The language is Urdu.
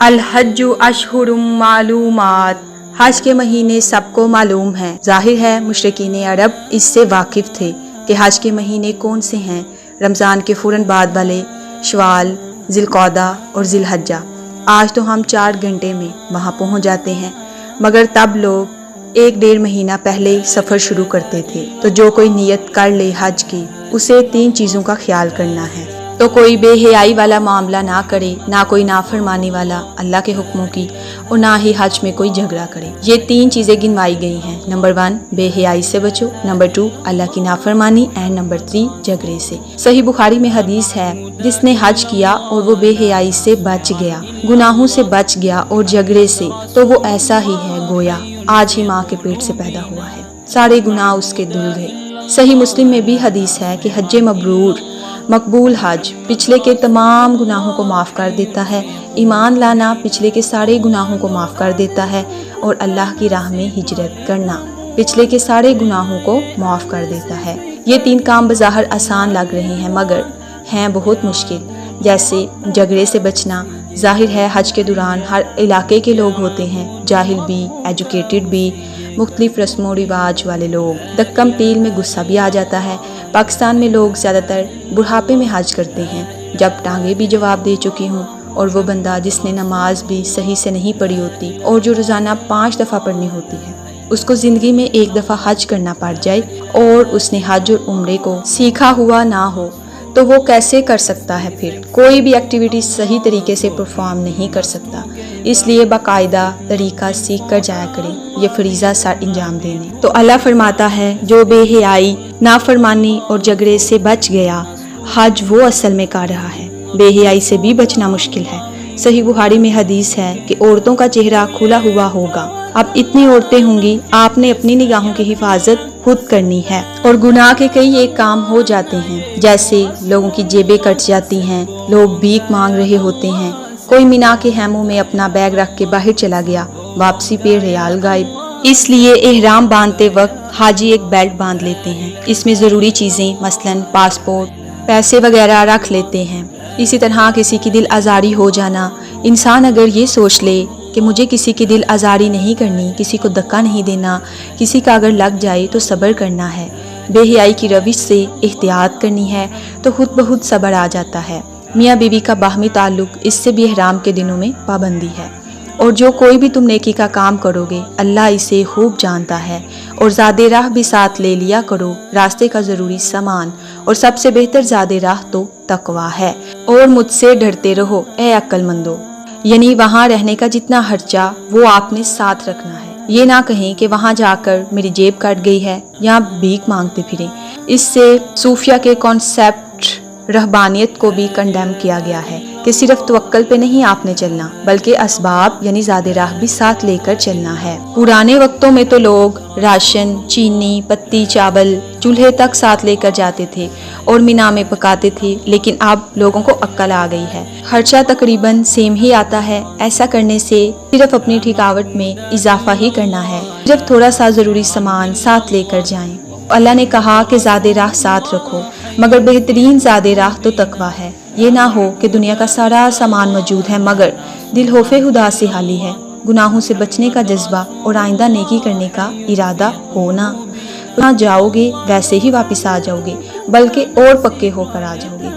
الحج اشہر معلومات، حج کے مہینے سب کو معلوم ہیں۔ ظاہر ہے مشرکین عرب اس سے واقف تھے کہ حج کے مہینے کون سے ہیں، رمضان کے فوراً بعد والے شوال، ذی القعدہ اور ذی الحجہ۔ آج تو ہم 4 گھنٹے میں وہاں پہنچ جاتے ہیں، مگر تب لوگ 1-1.5 مہینہ پہلے سفر شروع کرتے تھے۔ تو جو کوئی نیت کر لے حج کی، اسے 3 چیزوں کا خیال کرنا ہے۔ تو کوئی بے حیائی والا معاملہ نہ کرے، نہ کوئی نافرمانی والا اللہ کے حکموں کی، اور نہ ہی حج میں کوئی جھگڑا کرے۔ یہ 3 چیزیں گنوائی گئی ہیں۔ نمبر 1 بے حیائی سے بچو، نمبر 2 اللہ کی نافرمانی، اینڈ نمبر 3 جھگڑے سے۔ صحیح بخاری میں حدیث ہے، جس نے حج کیا اور وہ بے حیائی سے بچ گیا، گناہوں سے بچ گیا اور جھگڑے سے، تو وہ ایسا ہی ہے گویا آج ہی ماں کے پیٹ سے پیدا ہوا ہے، سارے گناہ اس کے دور ہے۔ صحیح مسلم میں بھی حدیث ہے کہ حج مبرور، مقبول حج پچھلے کے تمام گناہوں کو معاف کر دیتا ہے، ایمان لانا پچھلے کے سارے گناہوں کو معاف کر دیتا ہے، اور اللہ کی راہ میں ہجرت کرنا پچھلے کے سارے گناہوں کو معاف کر دیتا ہے۔ یہ 3 کام بظاہر آسان لگ رہے ہیں، مگر ہیں بہت مشکل۔ جیسے جھگڑے سے بچنا، ظاہر ہے حج کے دوران ہر علاقے کے لوگ ہوتے ہیں، جاہل بھی، ایجوکیٹڈ بھی، مختلف رسم و رواج والے لوگ۔ دکم پیل میں غصہ بھی آ جاتا ہے۔ پاکستان میں لوگ زیادہ تر بڑھاپے میں حج کرتے ہیں، جب ٹانگیں بھی جواب دے چکی ہوں، اور وہ بندہ جس نے نماز بھی صحیح سے نہیں پڑھی ہوتی اور جو روزانہ 5 دفعہ پڑھنی ہوتی ہے، اس کو زندگی میں 1 دفعہ حج کرنا پڑ جائے اور اس نے حج اور عمرے کو سیکھا ہوا نہ ہو، تو وہ کیسے کر سکتا ہے؟ پھر کوئی بھی ایکٹیویٹی صحیح طریقے سے پرفارم نہیں کر سکتا۔ اس لیے باقاعدہ طریقہ سیکھ کر جایا کرے، یہ فریضہ سر انجام دینے۔ تو اللہ فرماتا ہے، جو بے حیائی، نافرمانی اور جھگڑے سے بچ گیا، حج وہ اصل میں کر رہا ہے۔ بے حیائی سے بھی بچنا مشکل ہے۔ صحیح بخاری میں حدیث ہے کہ عورتوں کا چہرہ کھلا ہوا ہوگا۔ اب اتنی عورتیں ہوں گی، آپ نے اپنی نگاہوں کی حفاظت خود کرنی ہے، اور گناہ کے کئی ایک کام ہو جاتے ہیں، جیسے لوگوں کی جیبیں کٹ جاتی ہیں، لوگ بھیک مانگ رہے ہوتے ہیں، کوئی مینا کے خیموں میں اپنا بیگ رکھ کے باہر چلا گیا، واپسی پہ ریال غائب۔ اس لیے احرام باندھتے وقت حاجی ایک بیلٹ باندھ لیتے ہیں، اس میں ضروری چیزیں مثلاً پاسپورٹ، پیسے وغیرہ رکھ لیتے ہیں۔ اسی طرح کسی کی دل آزاری ہو جانا، انسان اگر یہ سوچ لے کہ مجھے کسی کی دل آزاری نہیں کرنی، کسی کو دھکا نہیں دینا، کسی کا اگر لگ جائے تو صبر کرنا ہے، بے حیائی کی روش سے احتیاط کرنی ہے، تو خود بخود صبر آ جاتا ہے۔ میاں بیوی کا باہمی تعلق، اس سے بھی احرام کے دنوں میں پابندی ہے۔ اور جو کوئی بھی تم نیکی کا کام کرو گے، اللہ اسے خوب جانتا ہے، اور زاد راہ بھی ساتھ لے لیا کرو، راستے کا ضروری سامان، اور سب سے بہتر زاد راہ تو تقویٰ ہے۔ اور مجھ سے ڈرتے رہو اے عقل مندو، یعنی وہاں رہنے کا جتنا خرچہ وہ آپ نے ساتھ رکھنا ہے۔ یہ نہ کہیں کہ وہاں جا کر میری جیب کٹ گئی ہے یا بھیک مانگتے پھریں۔ اس سے صوفیہ کے کانسیپٹ رہبانیت کو بھی کنڈیم کیا گیا ہے کہ صرف توکل پہ نہیں آپ نے چلنا، بلکہ اسباب یعنی زاد راہ بھی ساتھ لے کر چلنا ہے۔ پرانے وقتوں میں تو لوگ راشن، چینی، پتی، چاول، چولہے تک ساتھ لے کر جاتے تھے اور مینا میں پکاتے تھے، لیکن اب لوگوں کو عقل آ گئی ہے، خرچہ تقریباً سیم ہی آتا ہے۔ ایسا کرنے سے صرف اپنی تھکاوٹ میں اضافہ ہی کرنا ہے، صرف تھوڑا سا ضروری سامان ساتھ لے کر جائیں۔ اللہ نے کہا کہ زاد راہ ساتھ رکھو، مگر بہترین زاد راہ تو تقویٰ ہے۔ یہ نہ ہو کہ دنیا کا سارا سامان موجود ہے، مگر دل خوف خدا سے خالی ہے، گناہوں سے بچنے کا جذبہ اور آئندہ نیکی کرنے کا ارادہ ہونا۔ جہاں جاؤ گے ویسے ہی واپس آ جاؤ گے، بلکہ اور پکے ہو کر آ جاؤ گے۔